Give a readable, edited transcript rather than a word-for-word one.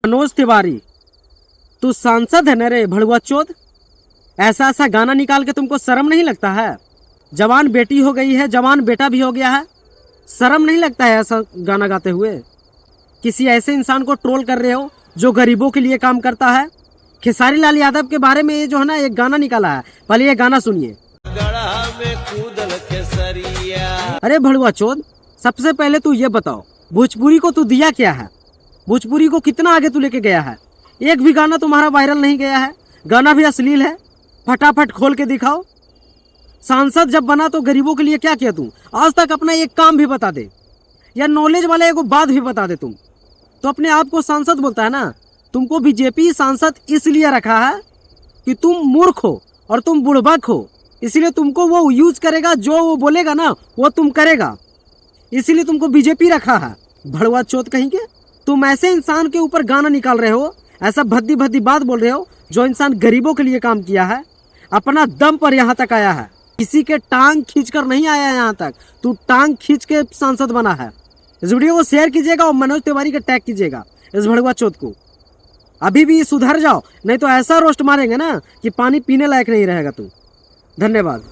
मनोज तिवारी, तू सांसद है न रे भड़ुआ चोद। ऐसा ऐसा गाना निकाल के तुमको शर्म नहीं लगता है? जवान बेटी हो गई है, जवान बेटा भी हो गया है, शर्म नहीं लगता है ऐसा गाना गाते हुए? किसी ऐसे इंसान को ट्रोल कर रहे हो जो गरीबों के लिए काम करता है। खेसारी लाल यादव के बारे में ये जो है ना एक गाना निकाला है, पहले ये गाना सुनिए। अरे भड़ुआ चोद, सबसे पहले तू ये बताओ, भोजपुरी को तू दिया क्या है? भोजपुरी को कितना आगे तू लेके गया है? एक भी गाना तुम्हारा वायरल नहीं गया है, गाना भी अश्लील है। फटाफट खोल के दिखाओ। सांसद जब बना तो गरीबों के लिए क्या किया तू? आज तक अपना एक काम भी बता दे, या नॉलेज वाला एक बात भी बता दे। तुम तो अपने आप को सांसद बोलता है ना। तुमको बीजेपी सांसद इसलिए रखा है कि तुम मूर्ख हो और तुम बुड़बक हो, इसलिए तुमको वो यूज करेगा, जो वो बोलेगा ना वो तुम करेगा, इसीलिए तुमको बीजेपी रखा है। भड़वा चोत कहीं के तुम ऐसे इंसान के ऊपर गाना निकाल रहे हो, ऐसा भद्दी भद्दी बात बोल रहे हो, जो इंसान गरीबों के लिए काम किया है, अपना दम पर यहाँ तक आया है। किसी के टांग खींचकर नहीं आया यहाँ तक, तू टांग खींच के सांसद बना है। इस वीडियो को शेयर कीजिएगा और मनोज तिवारी का टैग कीजिएगा इस भड़वा चोत को। अभी भी सुधर जाओ, नहीं तो ऐसा रोस्ट मारेंगे ना कि पानी पीने लायक नहीं रहेगा तू। धन्यवाद।